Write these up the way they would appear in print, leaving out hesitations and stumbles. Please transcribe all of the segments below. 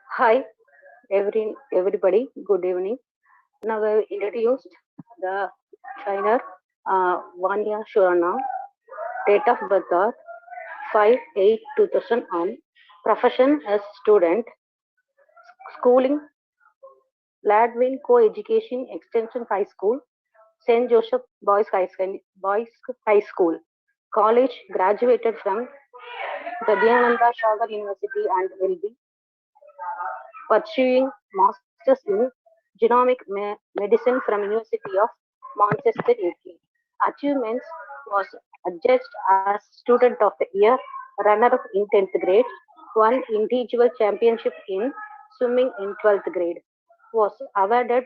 Hi, everybody. Good evening. Now I introduced the trainer Vanya Shurana, date of birth are 5/8/2001, profession as student, schooling Ladwin Co-Education Extension High School, St. Joseph Boys High School, college graduated from the Dayananda Sagar University and will be pursuing masters in genomic medicine from University of Manchester, UK. Achievements was adjudged as Student of the Year, runner-up in 10th grade, won individual championship in swimming in 12th grade, was awarded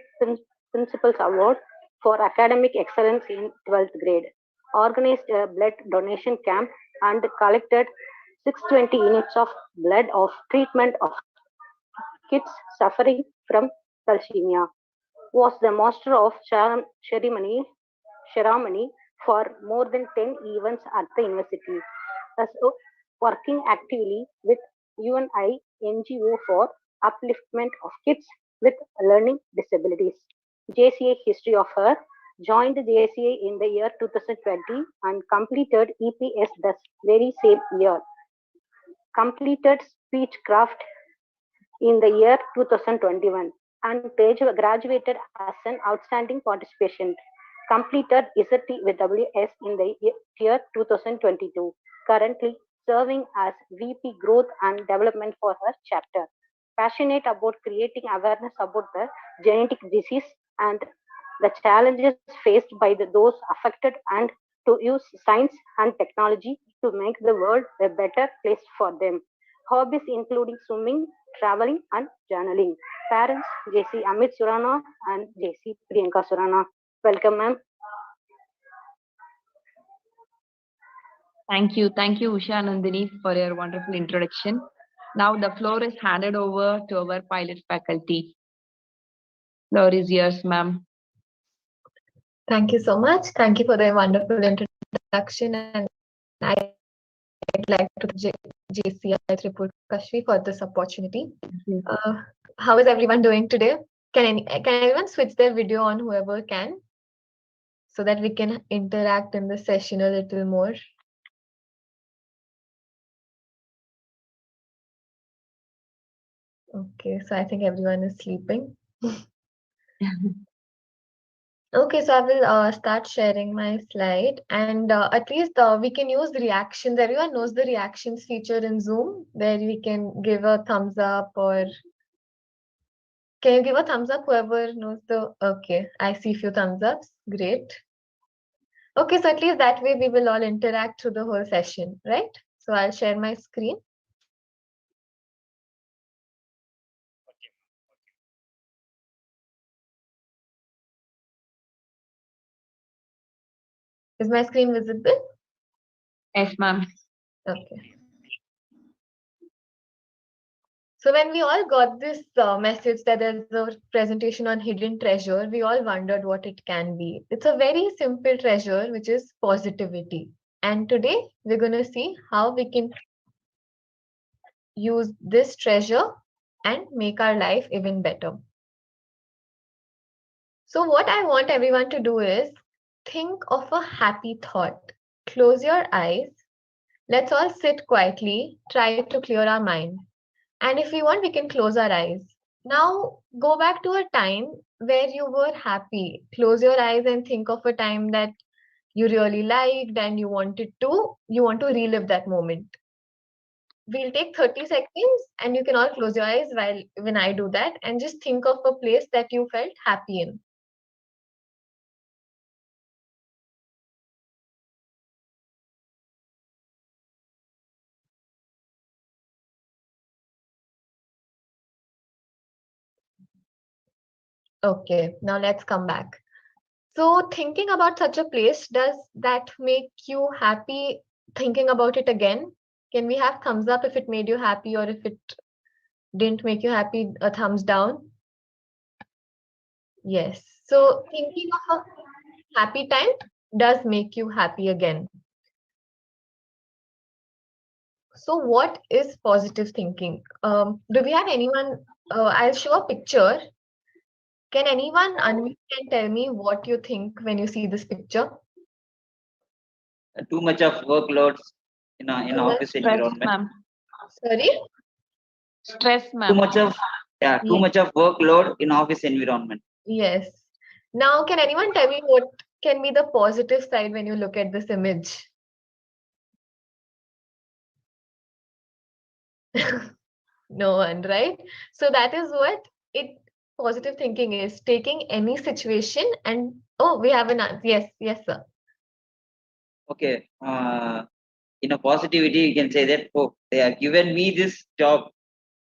Principal's Award for academic excellence in 12th grade, organized a blood donation camp and collected 620 units of blood of treatment of kids suffering from thalassemia, was the master of ceremony for more than 10 events at the university, also working actively with UNI NGO for upliftment of kids with learning disabilities. JCA history of her joined JCA in the year 2020 and completed EPS the very same year. Completed speechcraft in the year 2021 and graduated as an outstanding participant. Completed ZTWS in the year 2022. Currently serving as VP Growth and Development for her chapter. Passionate about creating awareness about the genetic disease and the challenges faced by those affected and to use science and technology to make the world a better place for them. Hobbies including swimming, traveling, and journaling. Parents JC Amit Surana and JC Priyanka Surana. Welcome, ma'am. Thank you, Usha Nandini, for your wonderful introduction. Now the floor is handed over to our pilot faculty. Floor is yours, ma'am. Thank you so much. Thank you for the wonderful introduction. And I'd like to thank JCI Tripur Kashvi for this opportunity. How is everyone doing today? Can anyone switch their video on, whoever can, so that we can interact in the session a little more? Okay, so I think everyone is sleeping. Okay, so I will start sharing my slide, and at least we can use the reactions. Everyone knows the reactions feature in Zoom, where we can give a thumbs up, or can you give a thumbs up, whoever knows the, okay, I see few thumbs ups, great. Okay, so at least that way we will all interact through the whole session, right? So I'll share my screen. Is my screen visible? Yes, ma'am. Okay. So when we all got this message that there's a presentation on hidden treasure, we all wondered what it can be. It's a very simple treasure, which is positivity. And today we're going to see how we can use this treasure and make our life even better. So what I want everyone to do is think of a happy thought. Close your eyes. Let's all sit quietly, try to clear our mind. And if we want, we can close our eyes. Now go back to a time where you were happy. Close your eyes and think of a time that you really liked and you want to relive that moment. We'll take 30 seconds and you can all close your eyes when I do that, and just think of a place that you felt happy in. Okay, now let's come back. So thinking about such a place, does that make you happy thinking about it again? Can we have thumbs up if it made you happy, or if it didn't make you happy, a thumbs down? Yes. So thinking of a happy time does make you happy again. So what is positive thinking? Do we have anyone? I'll show a picture. Can anyone unmute and tell me what you think when you see this picture? Too much of workloads in Too much office Stress, environment. ma'am. Sorry? Stress, Too ma'am. much of too Yes. much of workload in office environment. Yes. Now, can anyone tell me what can be the positive side when you look at this image? No one, right? So that is what it positive thinking is, taking any situation and oh, we have an answer. Yes, yes, sir. Okay. In a positivity, you can say that, oh, they have given me this job,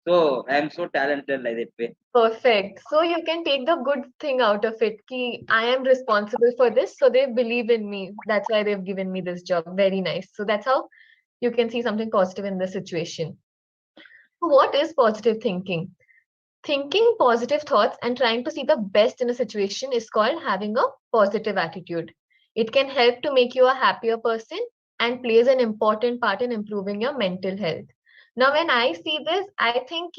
so I am so talented like that way. Perfect. So you can take the good thing out of it. Ki, I am responsible for this, so they believe in me. That's why they've given me this job. Very nice. So that's how you can see something positive in this situation. What is positive thinking? Thinking positive thoughts and trying to see the best in a situation is called having a positive attitude. It can help to make you a happier person and plays an important part in improving your mental health. Now, when I see this, I think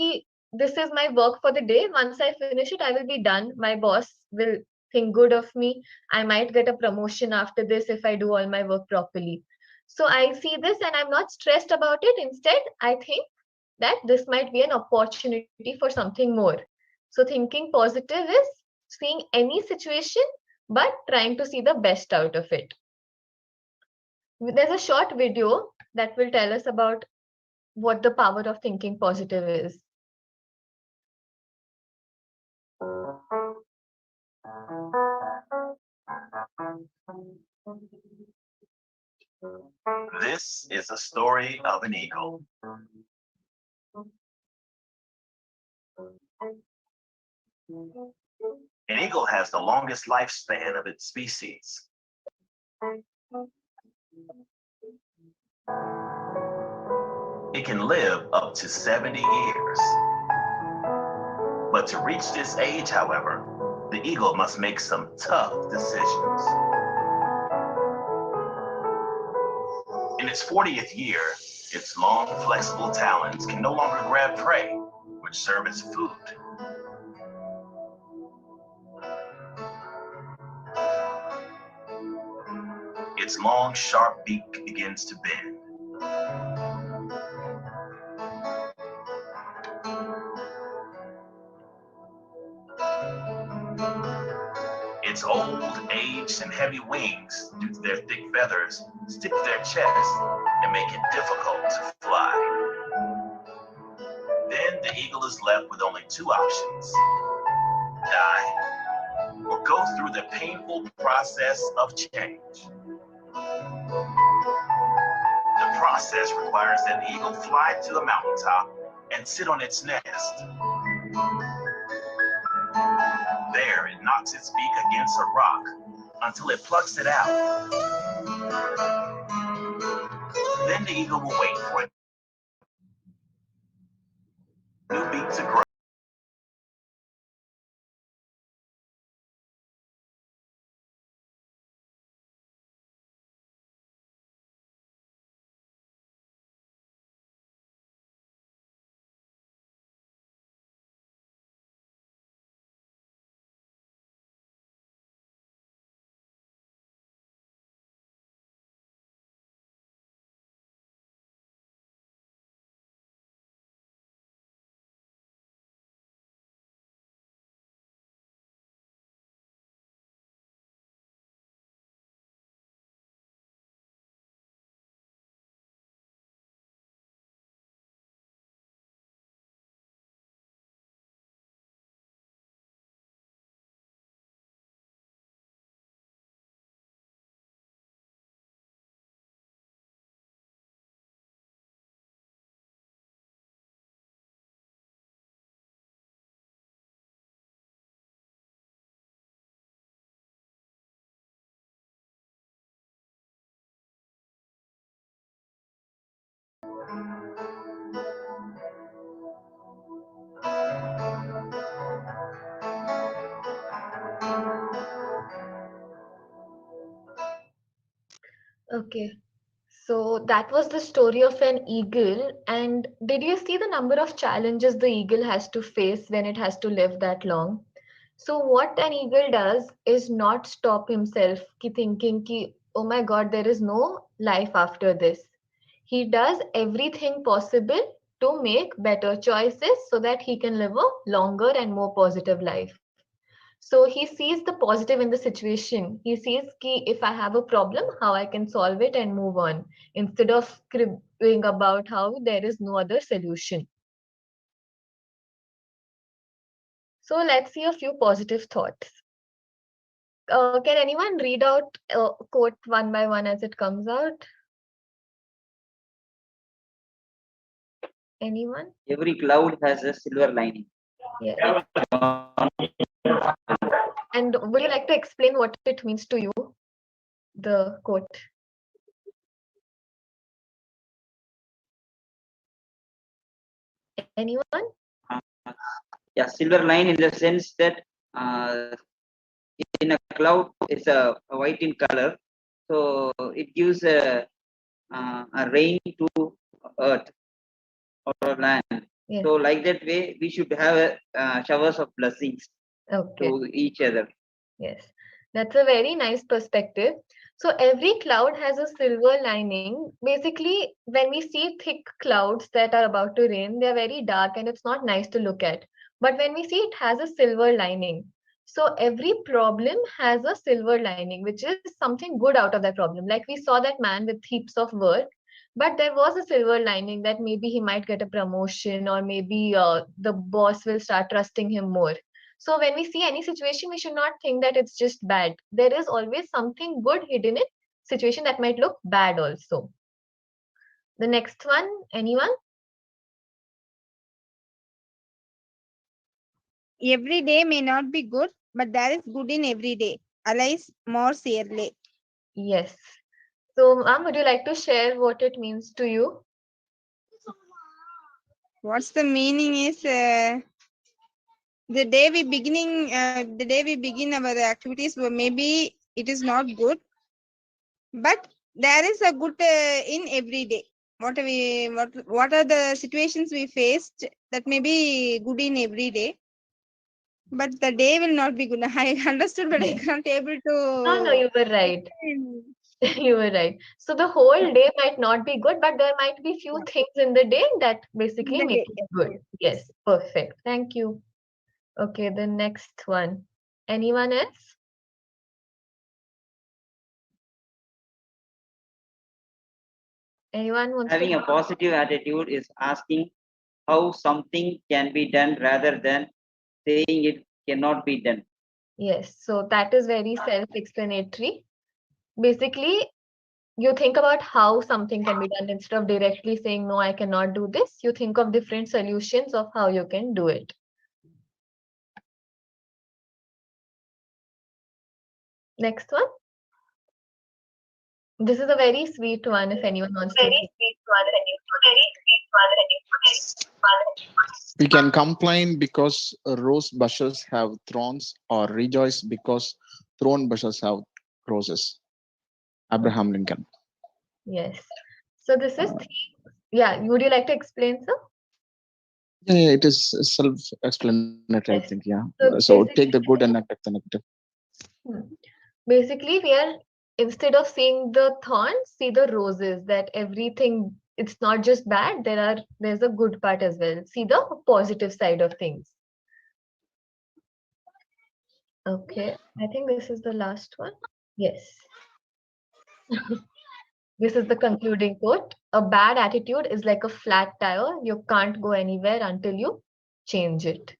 this is my work for the day. Once I finish it, I will be done. My boss will think good of me. I might get a promotion after this if I do all my work properly. So I see this and I'm not stressed about it. Instead, I think that this might be an opportunity for something more. So, thinking positive is seeing any situation but trying to see the best out of it. There's a short video that will tell us about what the power of thinking positive is. This is the story of an eagle. An eagle has the longest lifespan of its species. It can live up to 70 years. But to reach this age, however, the eagle must make some tough decisions. In its 40th year, its long, flexible talons can no longer grab prey, which serve as food. Its long, sharp beak begins to bend. Its old, aged, and heavy wings, due to their thick feathers, stick to their chest and make it difficult to fly. Then the eagle is left with only two options: die or go through the painful process of change. The process requires that the eagle fly to the mountaintop and sit on its nest. There, it knocks its beak against a rock until it plucks it out. Then the eagle will wait for a new beak to grow. Okay. So So that was the story of an eagle. And did you see the number of challenges the eagle has to face when it has to live that long? So what an eagle does is not stop himself thinking ki, oh my God, there is no life after this. He does everything possible to make better choices so that he can live a longer and more positive life. So he sees the positive in the situation. He sees ki if I have a problem, how I can solve it and move on instead of cribbing about how there is no other solution. So let's see a few positive thoughts. Can anyone read out a quote one by one as it comes out? Anyone? Every cloud has a silver lining. Yeah. And would you like to explain what it means to you? The quote. Anyone? Yeah, silver line in the sense that uh, in a cloud it's a white in color, so it gives a rain to earth or land. Yes. So like that way, we should have showers of blessings Okay. to each other. Yes, that's a very nice perspective. So every cloud has a silver lining. Basically, when we see thick clouds that are about to rain, they're very dark and it's not nice to look at. But when we see it has a silver lining. So every problem has a silver lining, which is something good out of that problem. Like we saw that man with heaps of work, but there was a silver lining that maybe he might get a promotion or maybe the boss will start trusting him more. So when we see any situation, we should not think that it's just bad. There is always something good hidden in situation that might look bad also. The next one, anyone? Every day may not be good, but there is good in every day. Alice more Searle. Yes. So, ma'am, would you like to share what it means to you? What's the meaning is the day we begin our activities, maybe it is not good, but there is a good in every day. What are the situations we faced that may be good in every day, but the day will not be good. I understood, but I can't able to. No, you were right. You were right. So the whole day might not be good, but there might be few things in the day that basically The make day, it good. Yes, perfect. Thank you. Okay, the next one. Anyone else? Anyone wants Having to? a positive attitude is asking how something can be done rather than saying it cannot be done. Yes, so that is very self-explanatory. Basically, you think about how something can be done instead of directly saying, no, I cannot do this. You think of different solutions of how you can do it. Next one. This is a very sweet one if anyone wants to. We can complain because rose bushes have thorns, or rejoice because thorn bushes have roses. Abraham Lincoln. Yes. So this is, yeah, would you like to explain, sir? Yeah, it is self-explanatory, I Yes. think. Yeah. So So take the good and neglect the negative. Basically, we are, instead of seeing the thorns, see the roses, that everything, it's not just bad, there's a good part as well. See the positive side of things. Okay, I think this is the last one. Yes. This is the concluding quote. A bad attitude is like a flat tire. You can't go anywhere until you change it.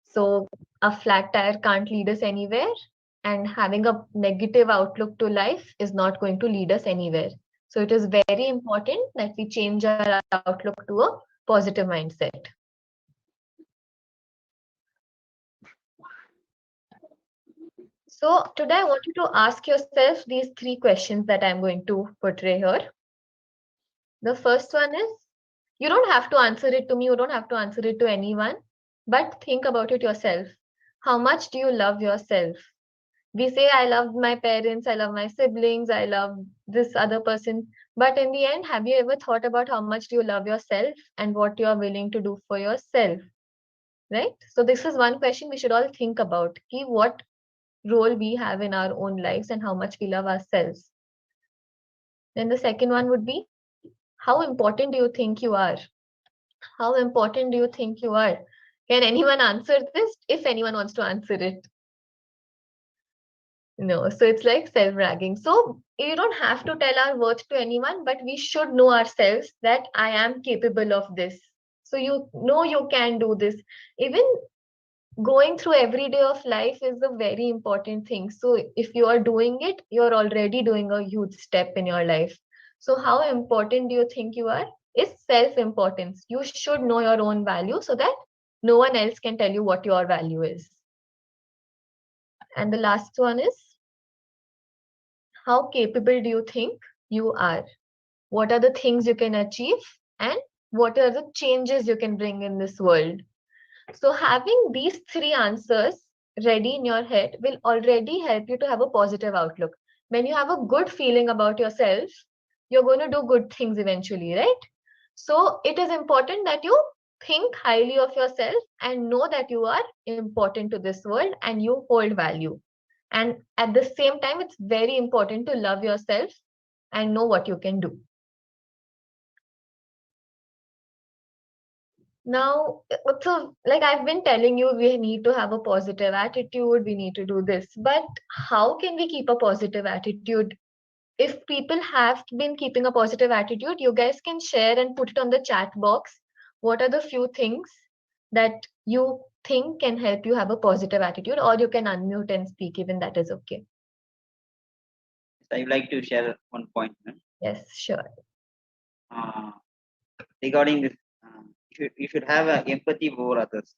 So a flat tire can't lead us anywhere, and having a negative outlook to life is not going to lead us anywhere. So it is very important that we change our outlook to a positive mindset. So today I want you to ask yourself these 3 questions that I'm going to portray here. The first one is, you don't have to answer it to me, you don't have to answer it to anyone, but think about it yourself. How much do you love yourself? We say, I love my parents, I love my siblings, I love this other person. But in the end, have you ever thought about how much do you love yourself and what you are willing to do for yourself? Right? So this is one question we should all think about. What role we have in our own lives and how much we love ourselves. Then the second one would be, how important do you think you are? How important do you think you are? Can anyone answer this? If anyone wants to answer it. No, so it's like self-bragging. So you don't have to tell our worth to anyone, but we should know ourselves that I am capable of this. So you know you can do this. Even going through every day of life is a very important thing. So if you are doing it, you're already doing a huge step in your life. So how important do you think you are? Is self-importance. You should know your own value so that no one else can tell you what your value is. And the last one is, how capable do you think you are? What are the things you can achieve? And what are the changes you can bring in this world? So having these three answers ready in your head will already help you to have a positive outlook. When you have a good feeling about yourself, you're going to do good things eventually, right? So it is important that you think highly of yourself and know that you are important to this world and you hold value. And at the same time, it's very important to love yourself and know what you can do. Now, so like I've been telling you, we need to have a positive attitude, we need to do this. But how can we keep a positive attitude? If people have been keeping a positive attitude, you guys can share and put it on the chat box. What are the few things that you think can help you have a positive attitude, or you can unmute and speak, even that is okay. I would like to share one point. Yes, sure. Regarding this, you should have empathy for others.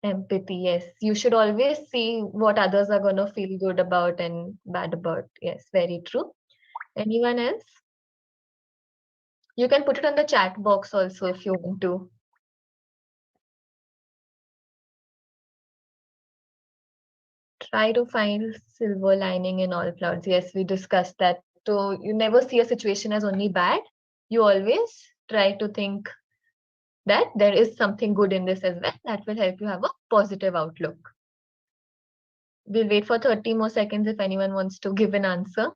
Empathy, yes. You should always see what others are going to feel good about and bad about. Yes, very true. Anyone else? You can put it on the chat box also if you want to. Try to find silver lining in all clouds. Yes, we discussed that. So you never see a situation as only bad. You always try to think that there is something good in this as well. That will help you have a positive outlook. We'll wait for 30 more seconds if anyone wants to give an answer.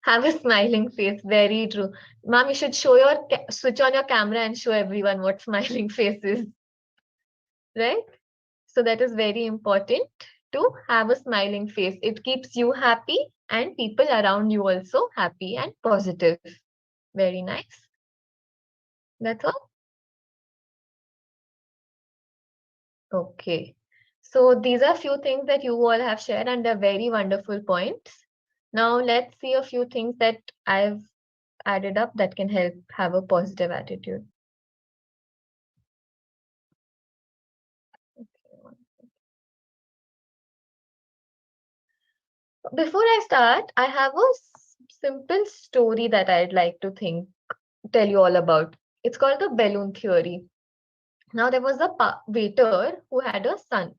Have a smiling face. Very true. Ma'am, you should switch on your camera and show everyone what smiling face is. Right? So that is very important to have a smiling face. It keeps you happy and people around you also happy and positive. Very nice. That's all. Okay. So these are few things that you all have shared and they're very wonderful points. Now let's see a few things that I've added up that can help have a positive attitude. Before I start, I have a simple story that I'd like to tell you all about. It's called the balloon theory. Now, there was a waiter who had a son.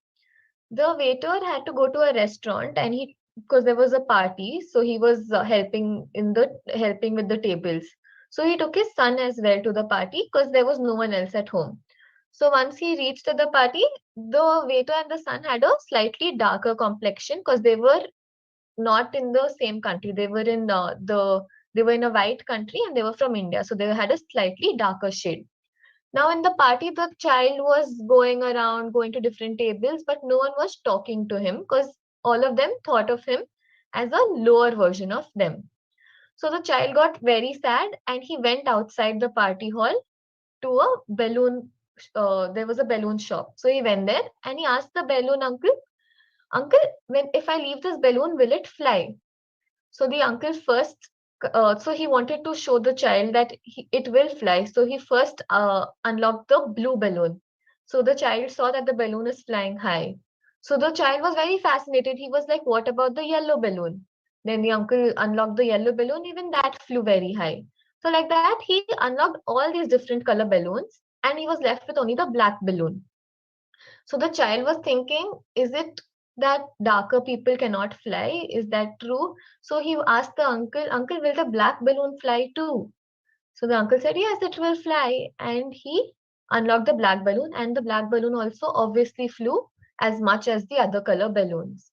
The waiter had to go to a restaurant and because there was a party, so he was helping with the tables. So he took his son as well to the party because there was no one else at home. So once he reached the party, the waiter and the son had a slightly darker complexion because they were not in the same country. They were in a white country and they were from India. So they had a slightly darker shade. Now in the party, the child was going around, going to different tables, but no one was talking to him because all of them thought of him as a lower version of them. So the child got very sad and he went outside the party hall to a balloon. There was a balloon shop. So he went there and he asked the balloon uncle, "Uncle, if I leave this balloon, will it fly?" So the uncle first, so he wanted to show the child that it will fly. So he first unlocked the blue balloon. So the child saw that the balloon is flying high. So the child was very fascinated. He was like, "What about the yellow balloon?" Then the uncle unlocked the yellow balloon. Even that flew very high. So like that, he unlocked all these different color balloons and he was left with only the black balloon. So the child was thinking, is it that darker people cannot fly. Is that true? So he asked the uncle, Uncle, will the black balloon fly too? So the uncle said, yes, it will fly. And he unlocked the black balloon, and the black balloon also obviously flew as much as the other color balloons.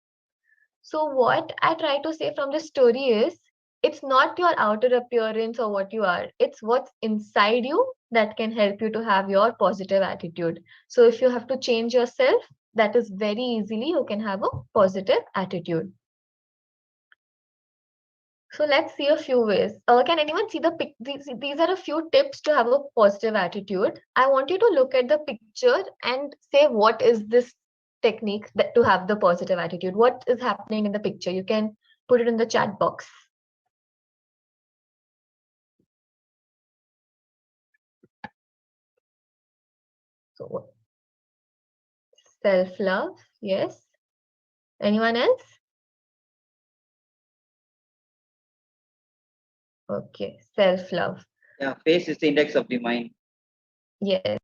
So what I try to say from this story is, it's not your outer appearance or what you are, it's what's inside you that can help you to have your positive attitude. So if you have to change yourself, that is very easily you can have a positive attitude. So let's see a few ways. Can anyone see the pic? These are a few tips to have a positive attitude. I want you to look at the picture and say what is this technique that to have the positive attitude. What is happening in the picture? You can put it in the chat box. So self-love, yes. Anyone else? Okay, self-love. Yeah, face is the index of the mind. Yes.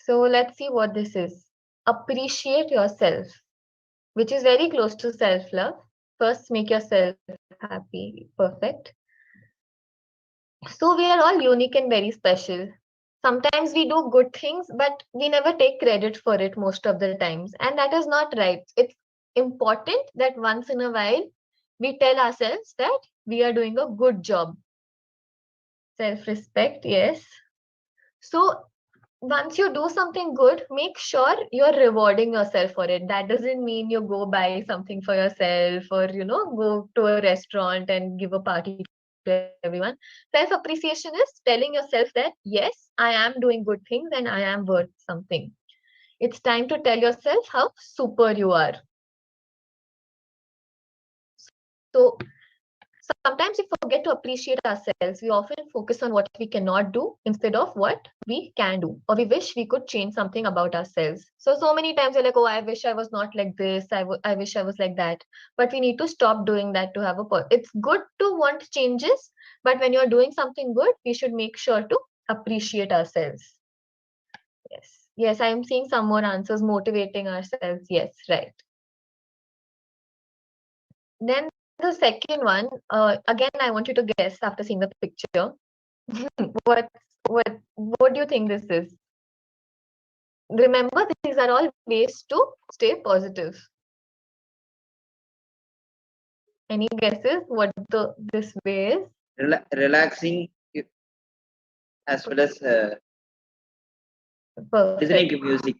So let's see what this is. Appreciate yourself, which is very close to self-love. First, make yourself happy. Perfect. So we are all unique and very special. Sometimes we do good things, but we never take credit for it most of the times. And that is not right. It's important that once in a while, we tell ourselves that we are doing a good job. Self-respect, yes. So once you do something good, make sure you're rewarding yourself for it. That doesn't mean you go buy something for yourself or, go to a restaurant and give a party to everyone. Self-appreciation is telling yourself that, yes, I am doing good things and I am worth something. It's time to tell yourself how super you are. So sometimes we forget to appreciate ourselves. We often focus on what we cannot do instead of what we can do, or we wish we could change something about ourselves. So many times we're like, oh, I wish I was not like this. I wish I was like that. But we need to stop doing that to have it's good to want changes, but when you're doing something good, we should make sure to appreciate ourselves. Yes. Yes, I am seeing some more answers, motivating ourselves. Yes, right. Then the second one, again, I want you to guess after seeing the picture. what what do you think this is? Remember, these are all ways to stay positive. Any guesses what this way is? Relaxing as well as listening Perfect. to music.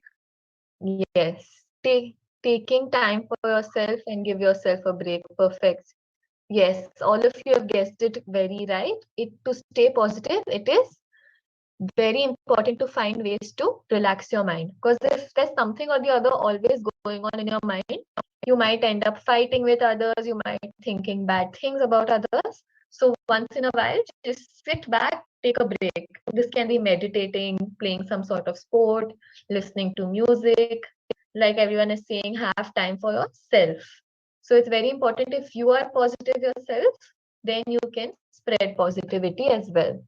Yes. Taking time for yourself and give yourself a break. Perfect. Yes, all of you have guessed it very right. To stay positive, it is very important to find ways to relax your mind. Because if there's something or the other always going on in your mind, you might end up fighting with others, you might thinking bad things about others. So once in a while, just sit back, take a break. This can be meditating, playing some sort of sport, listening to music. Like everyone is saying, have time for yourself. So it's very important if you are positive yourself, then you can spread positivity as well.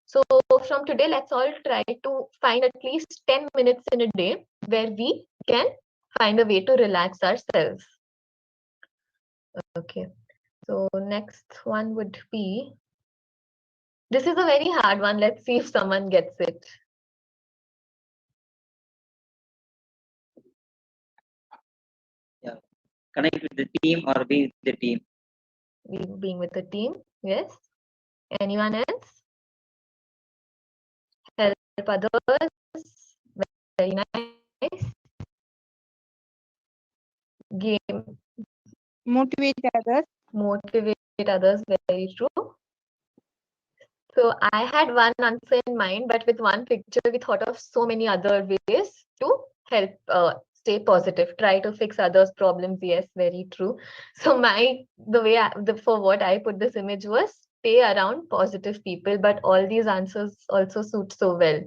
So from today, let's all try to find at least 10 minutes in a day where we can find a way to relax ourselves. Okay. So next one would be, this is a very hard one. Let's see if someone gets it. Yeah, connect with the team or be with the team. Being with the team. Yes. Anyone else? Help others. Very nice. Game. Motivate others. Motivate others. Very true. So I had one answer in mind, but with one picture, we thought of so many other ways to help stay positive, try to fix others' problems. Yes, very true. So for what I put this image was stay around positive people, but all these answers also suit so well.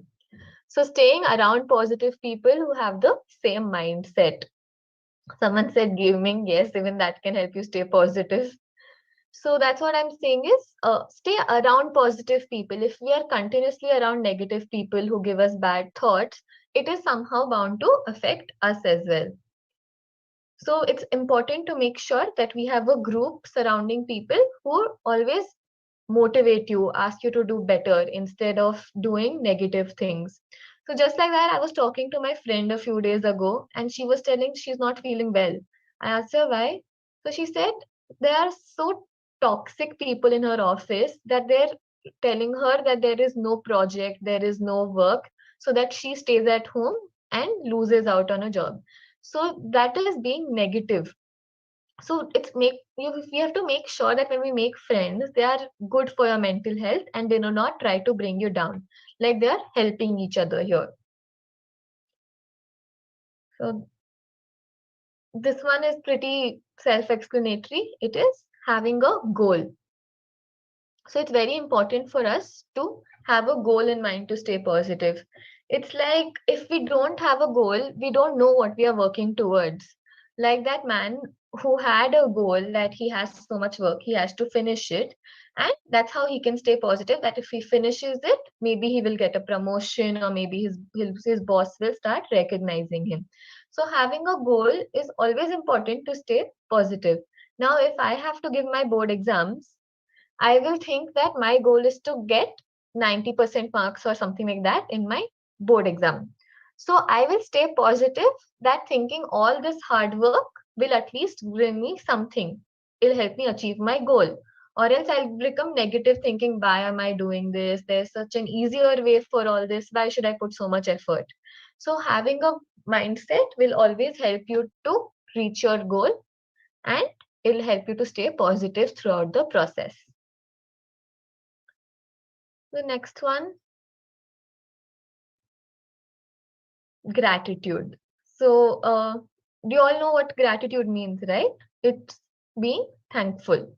So staying around positive people who have the same mindset. Someone said gaming. Yes, even that can help you stay positive. So that's what I'm saying is stay around positive people. If we are continuously around negative people who give us bad thoughts, it is somehow bound to affect us as well. So it's important to make sure that we have a group surrounding people who always motivate you, ask you to do better instead of doing negative things. So just like that, I was talking to my friend a few days ago and she was telling she's not feeling well. I asked her why. So she said there are so toxic people in her office that they're telling her that there is no project, there is no work, so that she stays at home and loses out on a job. So that is being negative. So it's make you we have to make sure that when we make friends, they are good for your mental health and they do not try to bring you down, like they are helping each other here. So this one is pretty self-explanatory. It is having a goal. So it's very important for us to have a goal in mind to stay positive. It's like if we don't have a goal, we don't know what we are working towards. Like that man who had a goal that he has so much work, he has to finish it. And that's how he can stay positive, that if he finishes it, maybe he will get a promotion or maybe his boss will start recognizing him. So having a goal is always important to stay positive. Now, if I have to give my board exams, I will think that my goal is to get 90% marks or something like that in my board exam. So I will stay positive that thinking all this hard work will at least bring me something. It'll help me achieve my goal. Or else I'll become negative thinking, why am I doing this? There's such an easier way for all this. Why should I put so much effort? So having a mindset will always help you to reach your goal and it'll help you to stay positive throughout the process. The next one, gratitude. So, do you all know what gratitude means, right? It's being thankful.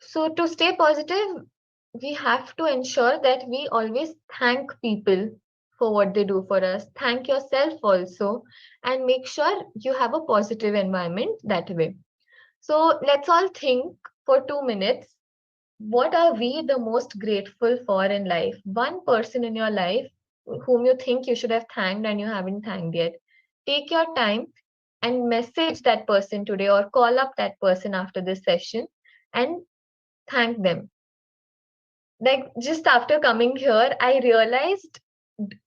So, to stay positive, we have to ensure that we always thank people for what they do for us. Thank yourself also, and make sure you have a positive environment that way. So, let's all think for 2 minutes. What are we the most grateful for in life? One person in your life whom you think you should have thanked and you haven't thanked yet. Take your time and message that person today or call up that person after this session and thank them. Like just after coming here, I realized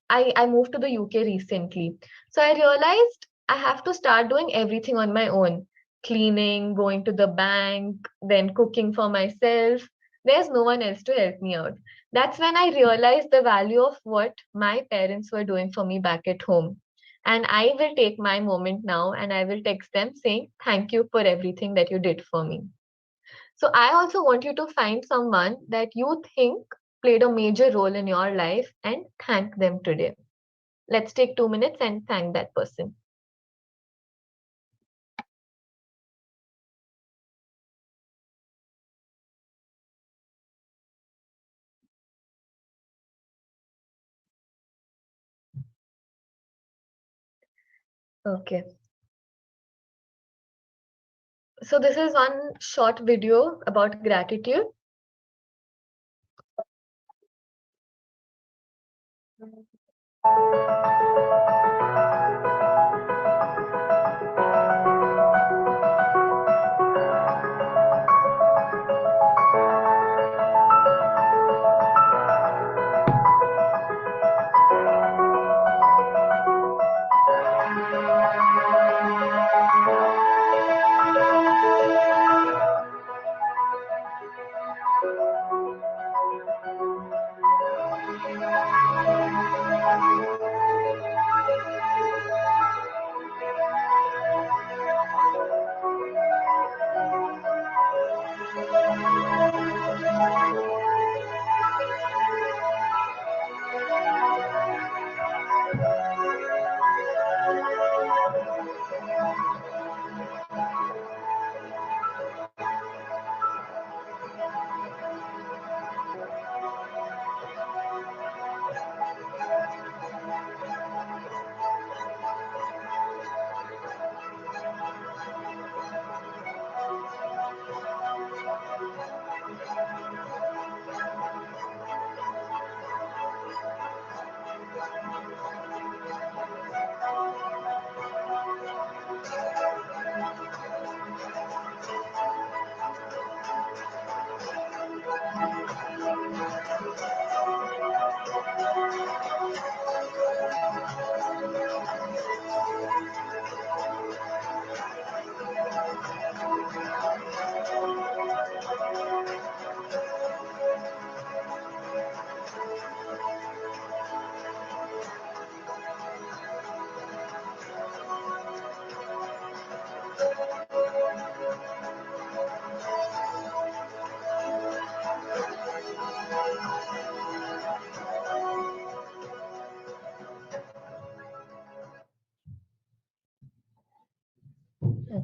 I moved to the UK recently. So I realized I have to start doing everything on my own. Cleaning, going to the bank, then cooking for myself. There's no one else to help me out. That's when I realized the value of what my parents were doing for me back at home. And I will take my moment now and I will text them saying, thank you for everything that you did for me. So I also want you to find someone that you think played a major role in your life and thank them today. Let's take 2 minutes and thank that person. Okay. So this is one short video about gratitude.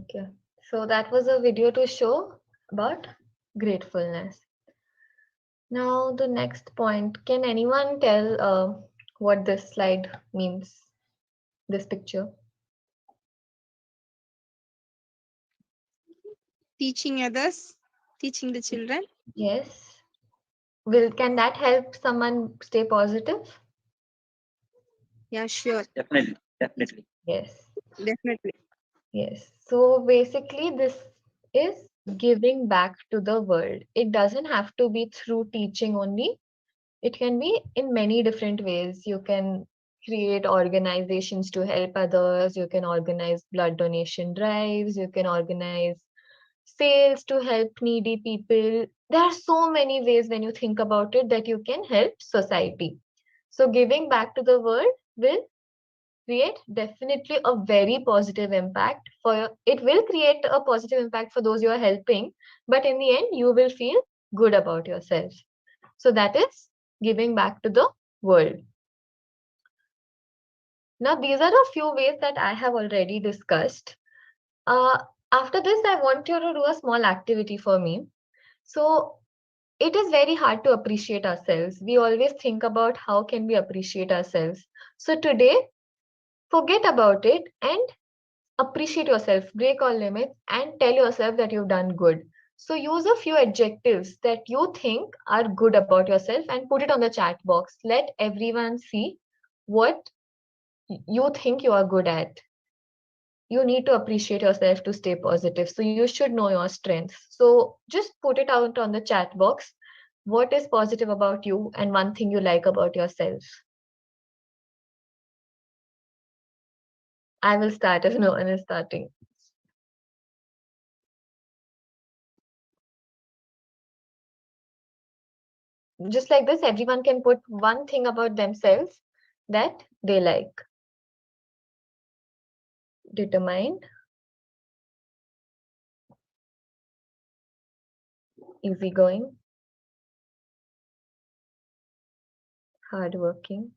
Okay. So that was a video to show about gratefulness. Now the next point. Can anyone tell what this slide means? This picture. Teaching others, teaching the children. Yes. Can that help someone stay positive? Yeah, sure. Definitely, definitely. Yes. Definitely. Yes. So basically, this is giving back to the world. It doesn't have to be through teaching only. It can be in many different ways. You can create organizations to help others. You can organize blood donation drives. You can organize sales to help needy people. There are so many ways when you think about it that you can help society. So giving back to the world will create definitely a very positive impact it will create a positive impact for those you are helping, but in the end you will feel good about yourself. So that is giving back to the world. Now these are a few ways that I have already discussed. uh, After this I want you to do a small activity for me. So it is very hard to appreciate ourselves. We always think about how can we appreciate ourselves. So today forget about it and appreciate yourself, break all limits, and tell yourself that you've done good. So use a few adjectives that you think are good about yourself and put it on the chat box. Let everyone see what you think you are good at. You need to appreciate yourself to stay positive. So you should know your strengths. So just put it out on the chat box. What is positive about you and one thing you like about yourself? I will start if no one is starting. Just like this, everyone can put one thing about themselves that they like. Determined, easygoing, hardworking,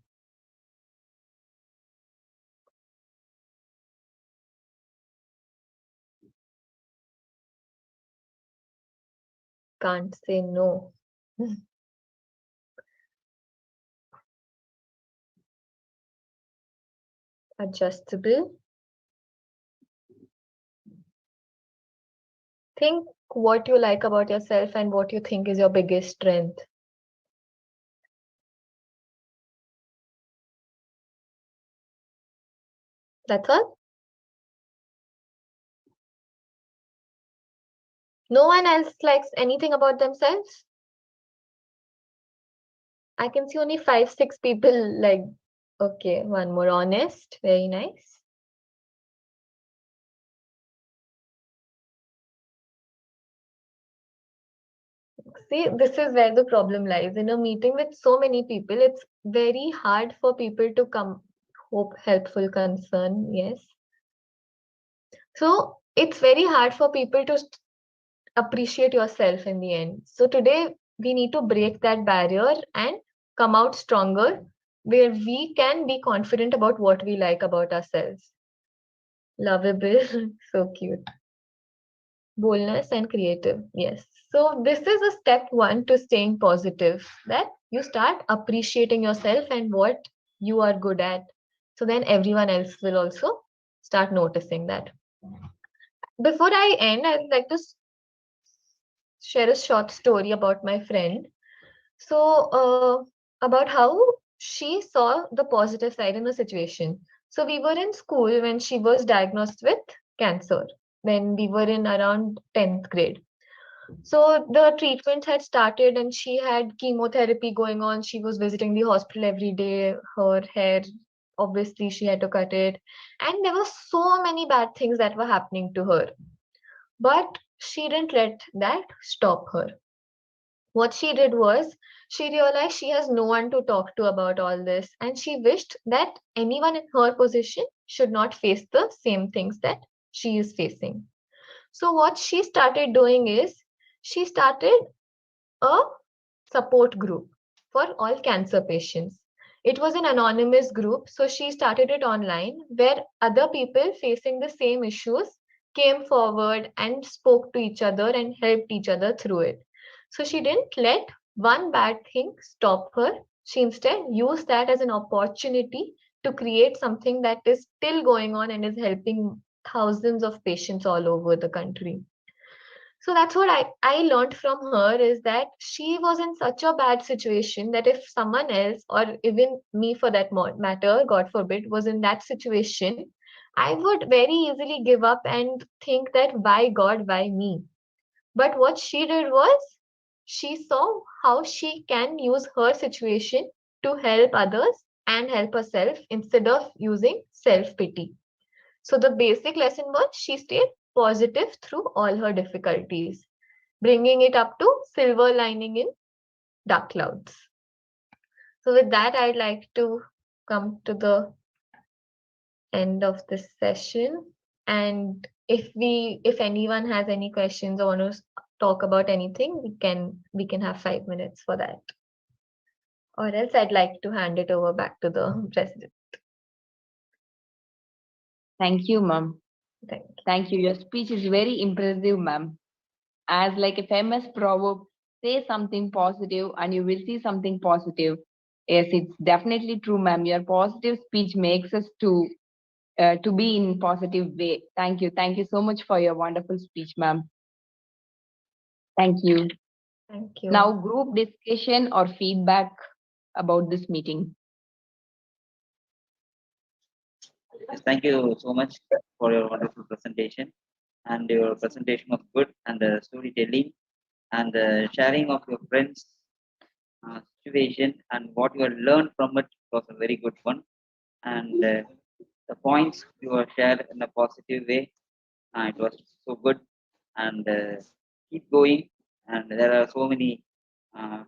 can't say no, adjustable. Think what you like about yourself and what you think is your biggest strength. That's all. No one else likes anything about themselves. I can see only 5-6 people like, okay, one more. Honest, very nice. See, this is where the problem lies. In a meeting with so many people, it's very hard for people to come, hope, helpful, concern. Yes. So it's very hard for people to appreciate yourself in the end. So today we need to break that barrier and come out stronger, where we can be confident about what we like about ourselves. Lovable, so cute. Boldness and creative. Yes. So this is a step one to staying positive, that you start appreciating yourself and what you are good at. So then everyone else will also start noticing that. Before I end, I'd like to share a short story about my friend. So about how she saw the positive side in the situation. So we were in school when she was diagnosed with cancer, when we were in around 10th grade. So the treatment had started and she had chemotherapy going on. She was visiting the hospital every day. Her hair, obviously, she had to cut it. And there were so many bad things that were happening to her. But she didn't let that stop her. What she did was she realized she has no one to talk to about all this. And she wished that anyone in her position should not face the same things that she is facing. So what she started doing is she started a support group for all cancer patients. It was an anonymous group, so she started it online where other people facing the same issues came forward and spoke to each other and helped each other through it. So she didn't let one bad thing stop her. She instead used that as an opportunity to create something that is still going on and is helping thousands of patients all over the country. So that's what I learned from her, is that she was in such a bad situation that if someone else, or even me for that matter, God forbid, was in that situation, I would very easily give up and think that why God, why me? But what she did was she saw how she can use her situation to help others and help herself instead of using self pity. So the basic lesson was she stayed positive through all her difficulties, bringing it up to silver lining in dark clouds. So with that, I'd like to come to the end of this session. And if anyone has any questions or want to talk about anything, we can have 5 minutes for that. Or else I'd like to hand it over back to the president. Thank you, ma'am. Thank you. Thank you. Your speech is very impressive, ma'am. As like a famous proverb, say something positive and you will see something positive. Yes, it's definitely true, ma'am. Your positive speech makes us to be in positive way. Thank you. Thank you so much for your wonderful speech, ma'am. Thank you. Thank you. Now, group discussion or feedback about this meeting. Yes, thank you so much for your wonderful presentation. And your presentation was good, and the storytelling and the sharing of your friends' situation and what you have learned from it was a very good one. And the points you have shared in a positive way, it was so good. And keep going. And there are so many uh,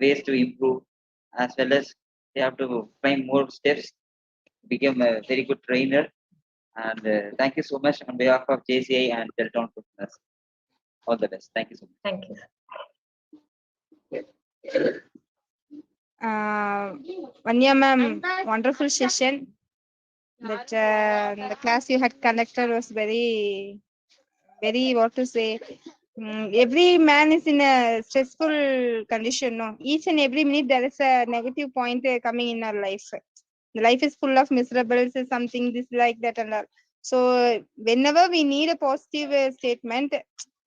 ways to improve, as well as they have to find more steps to become a very good trainer. And thank you so much on behalf of JCI and Delton Fitness. All the best. Thank you so much. Thank you. Vanya ma'am, wonderful session. That the class you had conducted was very, what to say. Every man is in a stressful condition. No, each and every minute there is a negative point coming in our life. The life is full of miserables, something this like that and all. So whenever we need a positive statement,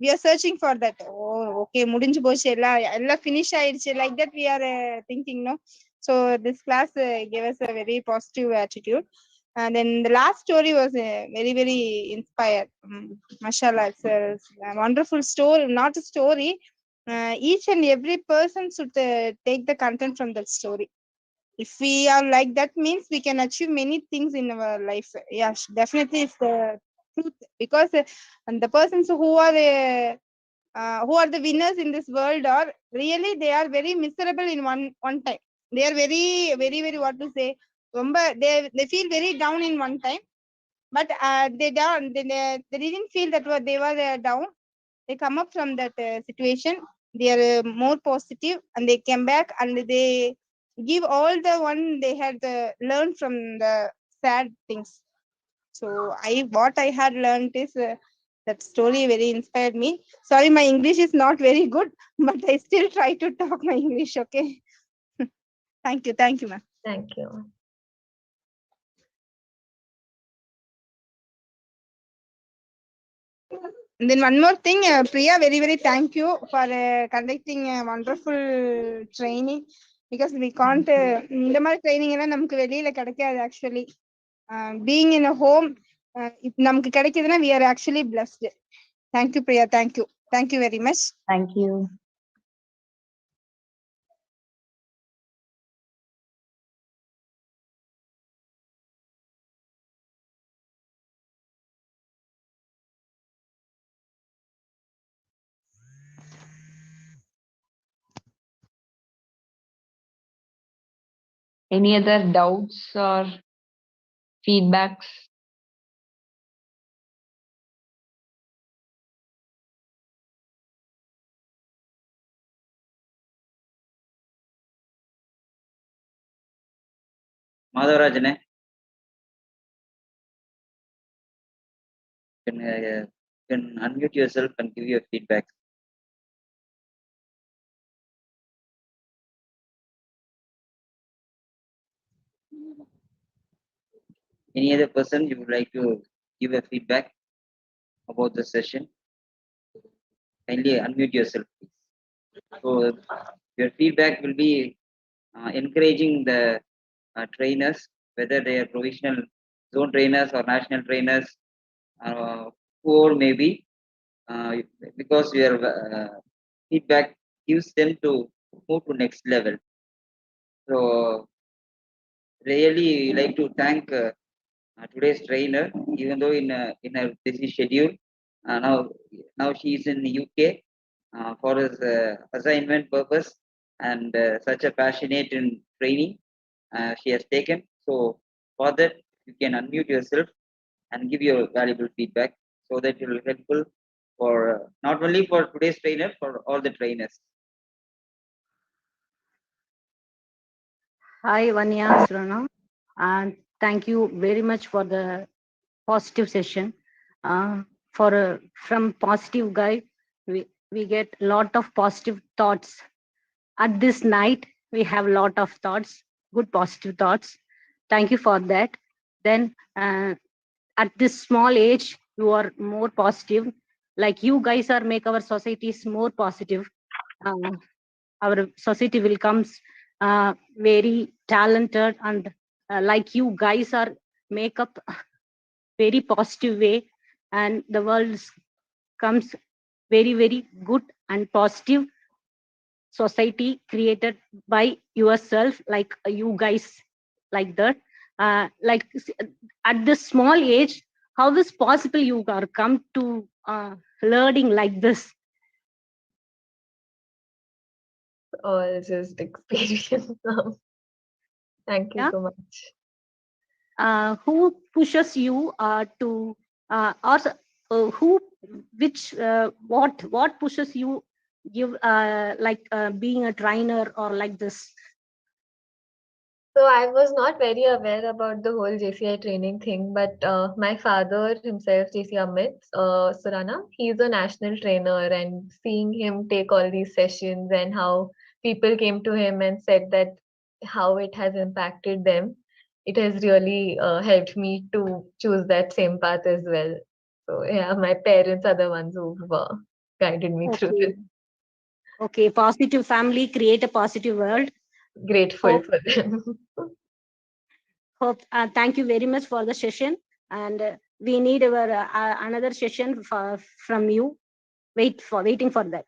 we are searching for that. Oh, okay, mudinju pochu ella finish aidichu, like that we are thinking, no. So this class gave us a very positive attitude. And then the last story was very, very inspired. Mashallah, it's a wonderful story, not a story. Each and every person should take the content from that story. If we are like that, means we can achieve many things in our life. Yes, definitely it's the truth, because and the persons who are the winners in this world are really, they are very miserable in one time. They are very, very, very, what to say, they feel very down in one time, but they didn't feel that they were down. They come up from that situation. They are more positive, and they came back and they give all the one they had learned from the sad things. So what I had learned is that story very inspired me. Sorry, my English is not very good, but I still try to talk my English. Okay. Thank you, ma'am. Thank you. And then one more thing, Priya, very, very thank you for conducting a wonderful training, because we can't, இந்த மாதிரி training எல்லாம் நமக்கு வெளியில கிடைக்காது actually. Being in a home, நமக்கு கிடைக்குதுன்னா we are actually blessed. Thank you, Priya. Thank you very much. Thank you. Any other doubts or feedbacks? Madhavarajane. you can unmute yourself and give your feedback. Any other person you would like to give a feedback about the session? Kindly unmute yourself, please. So your feedback will be encouraging the trainers, whether they are provisional zone trainers or national trainers, who may be, because your feedback gives them to move to next level. So really like to thank today's trainer, even though in a busy schedule. Now she is in the UK for his assignment purpose, and such a passionate in training she has taken. So for that, you can unmute yourself and give your valuable feedback, so that it will helpful for not only for today's trainer, for all the trainers. Hi, Vanya Surana, and thank you very much for the positive session. From positive guy, we get lot of positive thoughts. At this night, we have lot of thoughts, good positive thoughts. Thank you for that. Then at this small age, you are more positive. Like you guys are make our societies more positive. Our society will comes very talented, and like you guys are make up very positive way, and the world comes very good and positive society created by yourself, like you guys, like that. At this small age, how is possible you are come to learning like this? All just experience now. Thank you Yeah. so much. Who pushes you to who which what pushes you give being a trainer or like this? So I was not very aware about the whole JCI training thing, but my father himself, JC Amit Surana, he's a national trainer, and seeing him take all these sessions and how people came to him and said that how it has impacted them, it has really helped me to choose that same path as well. So yeah, my parents are the ones who've guided me through Okay. this. Okay, positive family create a positive world. Grateful Hope, for them. thank you very much for the session, and we need our another session from you. Waiting for that.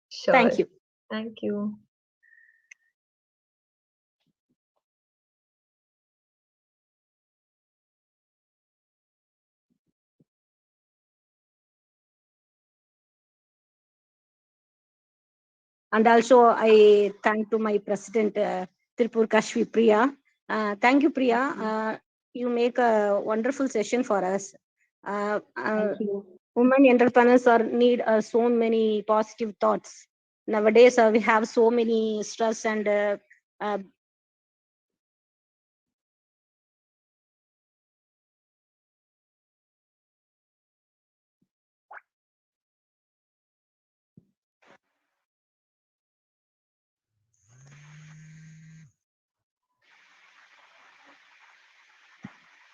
Sure. Thank you. Thank you. And also I thank to my president, Tripur Kashvi Priya. Thank you, Priya. You make a wonderful session for us. Thank you. Women entrepreneurs need so many positive thoughts. Nowadays, we have so many stress and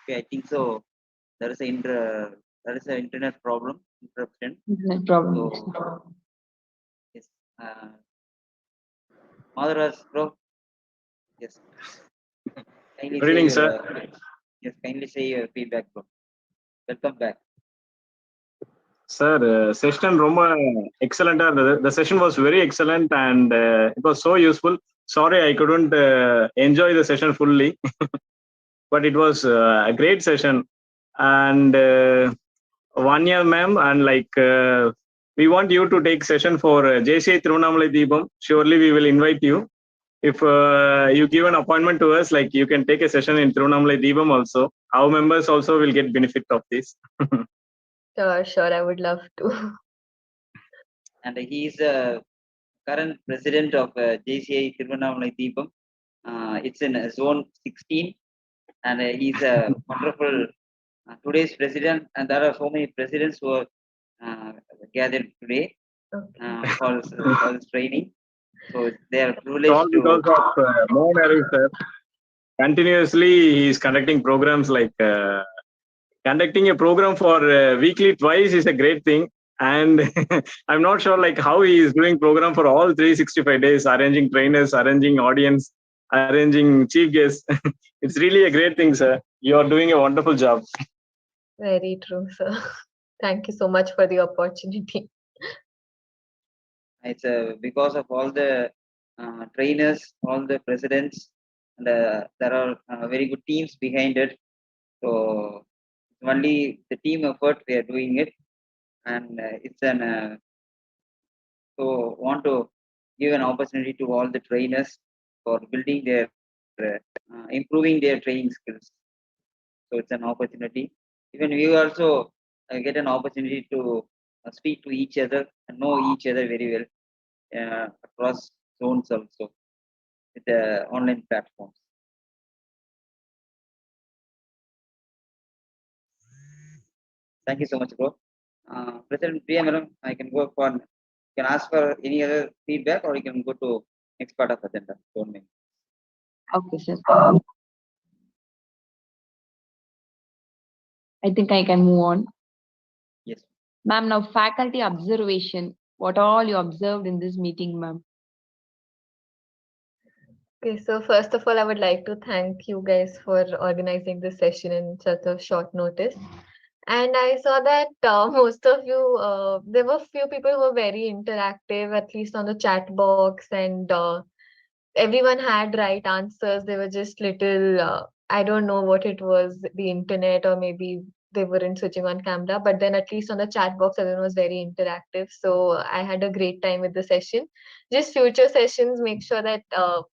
Okay, I think so. There is an internet problem, interruption. No problem. So yes, Madharas, bro. Yes. Kindly Good say evening, your sir. yes. Kindly say your feedback, bro. Welcome back. Sir, session Roma excellent. The session was very excellent and it was so useful. Sorry, I couldn't enjoy the session fully, but it was a great session. And Vanya ma'am, and we want you to take session for JCI Tiruvannamalai Deepam. Surely we will invite you. If you give an appointment to us, like you can take a session in Tiruvannamalai Deepam also. Our members also will get benefit of this. Sure, I would love to. And he is the current president of JCI Tiruvannamalai Deepam. It's in zone 16, and he's a wonderful today's president, and there are so many presidents who are uh, gathered today Okay. for this training. So they are It's all privileged because to. of Mohan Harish, sir. Continuously, he's conducting programs like conducting a program for weekly twice is a great thing. And I'm not sure like how he is doing program for all 365 days, arranging trainers, arranging audience, arranging chief guests. It's really a great thing, sir. You are doing a wonderful job. Very true, sir. Thank you so much for the opportunity. It's because of all the trainers, all the presidents, and there are very good teams behind it. So it's only the team effort we are doing it, and it's an so want to give an opportunity to all the trainers for building their improving their training skills. So it's an opportunity. Even we also get an opportunity to speak to each other and know each other very well across zones also with the online platforms. Thank you so much, bro. President Priya, madam, I can go for, you can ask for any other feedback or you can go to next part of agenda. Don't mind. Okay, sir. I think I can move on. Yes. Ma'am, now faculty observation. What all you observed in this meeting, ma'am? Okay, so first of all, I would like to thank you guys for organizing this session in such a short notice. And I saw that most of you, there were few people who were very interactive, at least on the chat box, and everyone had right answers. They were just little, I don't know what it was, the internet, or maybe they weren't switching on camera, but then at least on the chat box, everyone was very interactive. So I had a great time with the session. Just future sessions, make sure that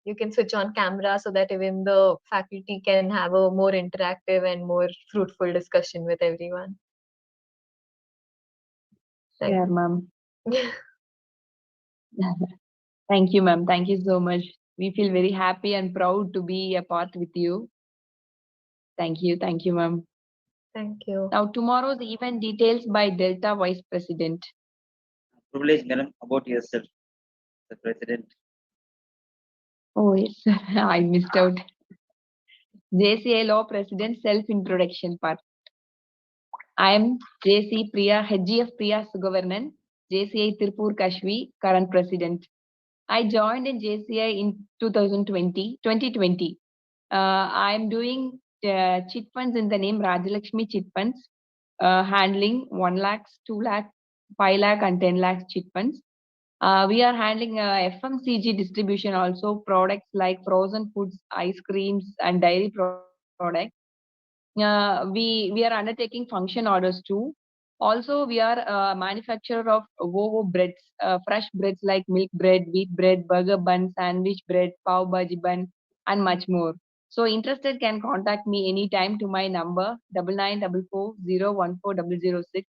you can switch on camera so that even the faculty can have a more interactive and more fruitful discussion with everyone. Thank Yeah, ma'am. you. Thank you, ma'am. Thank you so much. We feel very happy and proud to be a part with you. Thank you. Thank you, ma'am. Thank you. Now, tomorrow's event details by Delta Vice President. Privilege, madam, about yourself, the president. Oh, yes, sir. I missed out. JCI Law President self-introduction part. I am JC Priya, HGF Priya Sugavarnan, JCI Tirupur Kashvi, current president. I joined in JCI in 2020. I am doing chit funds in the name Rajalakshmi Chit Funds, handling 1 lakh, 2 lakh, 5 lakh and 10 lakh chit funds. We are handling FMCG distribution also, products like frozen foods, ice creams and dairy products. We are undertaking function orders too. Also, we are a manufacturer of Vovo breads, fresh breads like milk bread, wheat bread, burger bun, sandwich bread, pav bhaji bun, and much more. So, interested can contact me anytime to my number 9944014006.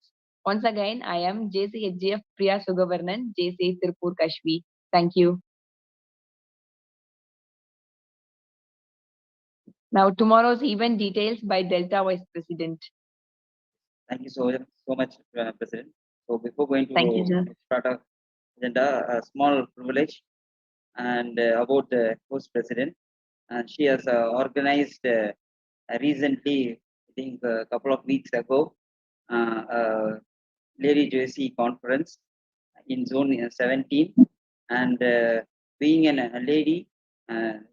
Once again, I am JCHGF Priya Sugavarnan, JC Tirupur Kashvi. Thank you. Now, tomorrow's event details by Delta Vice President. Thank you so much, President. So before going Thank you, to sir. next part of agenda, a small privilege and about the host president. And she has organized recently, I think a couple of weeks ago, Lady Josie conference in zone 17. And being a lady,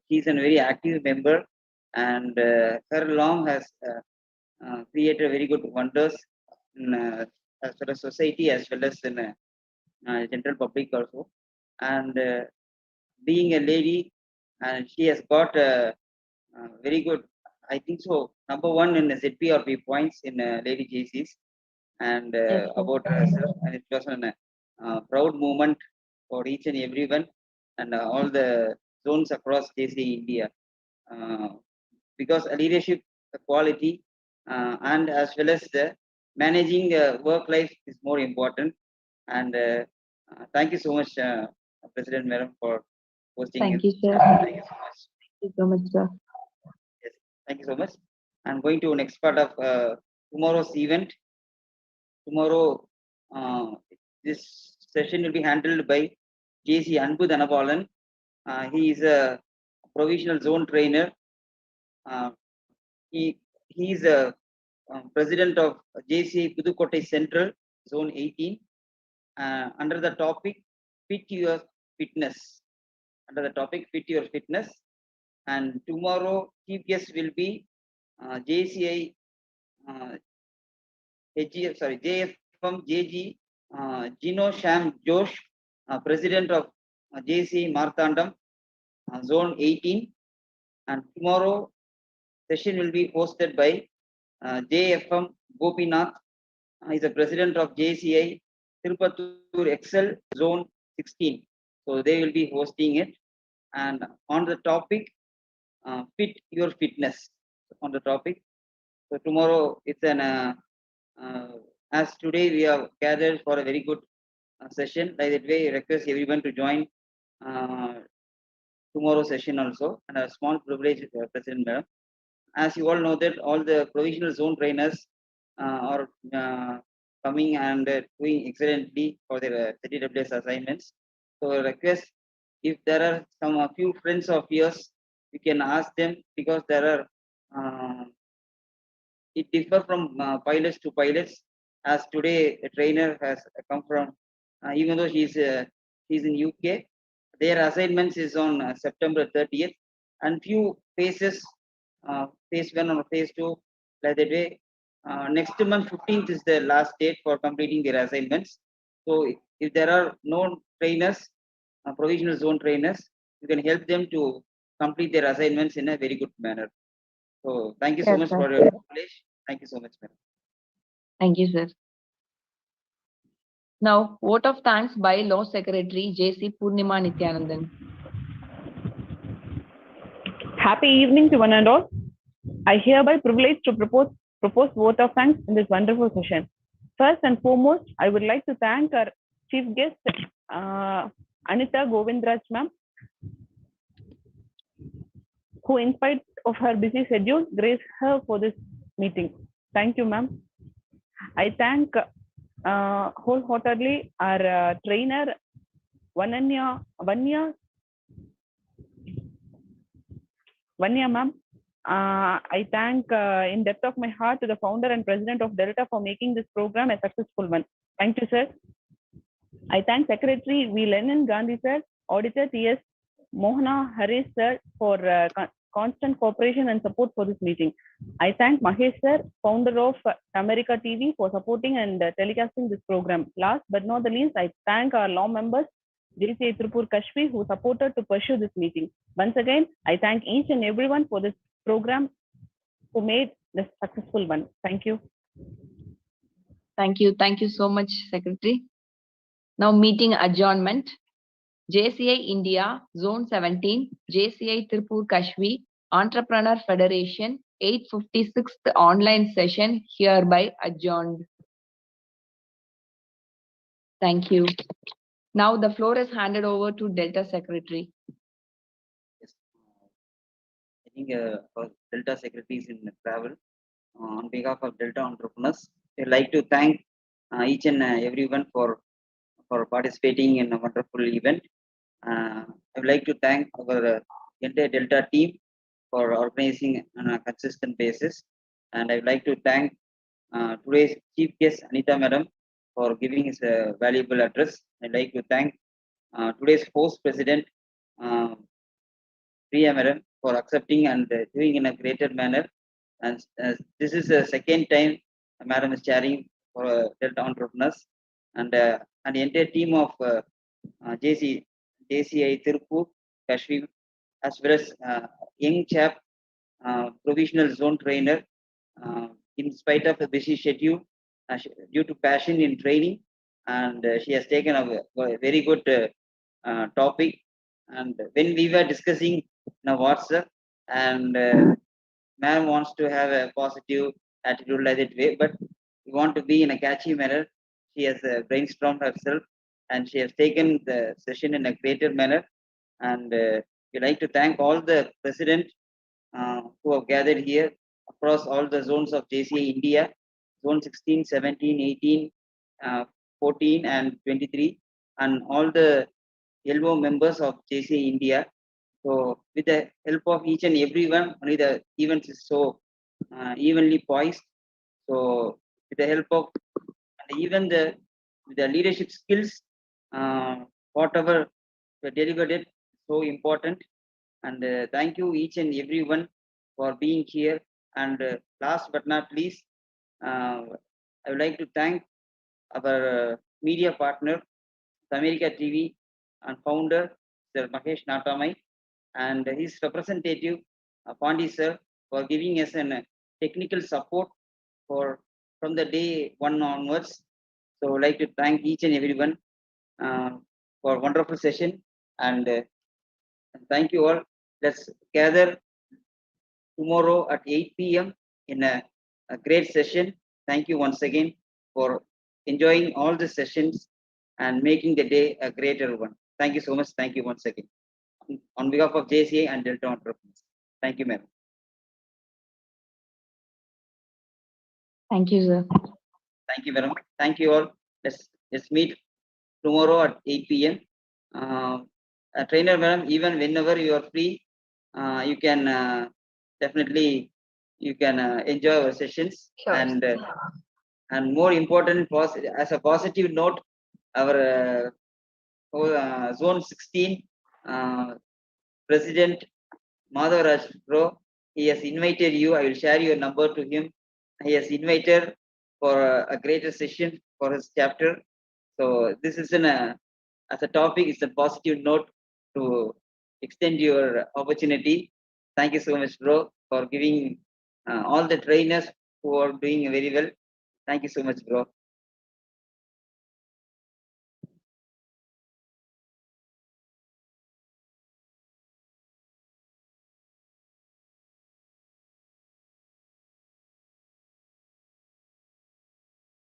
she's a very active member, and her long has created very good wonders in, as well as society as well as in general public also. And being a lady, and she has got very good, I think so, number one in the ZPRP points in Lady JCs, and Yes, sir. about herself, and it was a proud moment for each and everyone, and all the zones across JC India, uh, because leadership quality and as well as the managing work life is more important. And thank you so much, President Madam, for hosting Thank it. you, sir. Thank you so much. Thank you so much, sir. Yes, thank you so much. I'm going to next part of tomorrow's event. Tomorrow, this session will be handled by JC Anbu Dhanabalan. He is a provisional zone trainer. He is a president of JCI Pudukkottai Central, Zone 18. Under the topic, fit your fitness. Under the topic, fit your fitness. And tomorrow, chief guest will be JCI, JFM JG, Gino Sham Josh, president of JCI Marthandam, Zone 18. And tomorrow, session will be hosted by JFM Gopinath. He is the president of JCI Tirupattur Excel Zone 16. So they will be hosting it. And on the topic, fit your fitness. On the topic. So tomorrow it's an as today we have gathered for a very good session. By that way, I request everyone to join tomorrow session also. And a small privilege, President Madam. As you all know that all the provisional zone trainers are coming and doing excellently for their 30WS assignments. So I request if there are a few friends of yours, you can ask them, because there are it differ from pilots to pilots. As today a trainer has come from, even though she's in UK, their assignments is on September 30th, and few phases, phase 1 or phase 2, like that way. Next month 15th is the last date for completing their assignments. So if there are no trainers, provisional zone trainers, you can help them to complete their assignments in a very good manner. So thank you so Yes, much sir. for your knowledge. Thank you so much, madam. Thank you, sir. Now, vote of thanks by Law Secretary J.C. Purnima Nityanandan. Happy evening to one and all. I hereby privilege to propose vote of thanks in this wonderful session. First and foremost, I would like to thank our chief guest, Anita Govindraj ma'am, who in spite of her busy schedule, graced her for this meeting. Thank you, ma'am. I thank wholeheartedly our trainer, Vanya ma'am. I thank in depth of my heart to the founder and president of Delta for making this program a successful one. Thank you, sir. I thank Secretary V. Lenin Gandhi, sir, Auditor T.S. Mohana Harish, sir, for constant cooperation and support for this meeting. I thank Mahesh, sir, founder of Tamerica TV, for supporting and telecasting this program. Last but not the least, I thank our law members, JCI Tirupur Kashvi, who supported to pursue this meeting. Once again, I thank each and everyone for this program who made this successful one. Thank you. Thank you. Thank you so much, Secretary. Now, meeting adjournment. JCI India, Zone 17, JCI Tirupur Kashvi, Entrepreneur Federation, 856th online session hereby adjourned. Thank you. Now the floor is handed over to Delta Secretary. Yes. I think our Delta Secretary is in travel. On behalf of Delta Entrepreneurs, I'd like to thank each and everyone for participating in a wonderful event. I would like to thank our entire Delta team for organizing on a consistent basis. And I would like to thank today's chief guest, Anita Madam, for giving us a valuable address. I'd like to thank today's host president, Priya Madam, for accepting and doing in a greater manner. And this is the second time Madam is chairing for Delta Entrepreneurs. And the entire team of JCI Tirupur Kashvi, as well as young chap, provisional zone trainer, in spite of a busy schedule, due to passion in training, and she has taken a very good topic. And when we were discussing in a WhatsApp, and ma'am wants to have a positive attitude like that way, but we want to be in a catchy manner. She has brainstormed herself, and she has taken the session in a greater manner. And we like to thank all the presidents who have gathered here across all the zones of JCI India. zone 16, 17, 18, 14 and 23, and all the LO members of JCA India. So with the help of each and everyone, only the event is so evenly poised. So with the help of and even the leadership skills, whatever we delivered it, so important. And thank you each and everyone for being here. And last but not least, I would like to thank our media partner, Tamerica TV, and founder, Sir Mahesh Natamai, and his representative, Pandi sir, for giving us an technical support from the day one onwards. So I'd like to thank each and everyone for wonderful session, and thank you all. Let's gather tomorrow at 8 p.m. in a great session. Thank you once again for enjoying all the sessions and making the day a greater one. Thank you so much. Thank you once again. On behalf of JCA and Delta Entrepreneurs. Thank you, ma'am. Thank you, sir. Thank you, madam. Thank you all. Let's meet tomorrow at 8 p.m. Trainer, madam, even whenever you are free, you can definitely enjoy our sessions. Sure. And more important, as a positive note, our zone 16 president Madhavaraj bro, he has invited you. I will share your number to him. He has invited for a greater session for his chapter. So this is as a topic, it's a positive note to extend your opportunity. Thank you so much, bro, for giving all the trainers who are doing very well. Thank you so much, bro.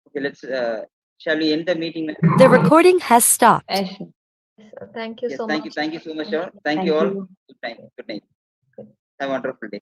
Okay, let's shall we end the meeting? The recording has stopped. Yes, Thank you Yes, so thank much. you so much, all. Thank you all. Good night. Have a wonderful day.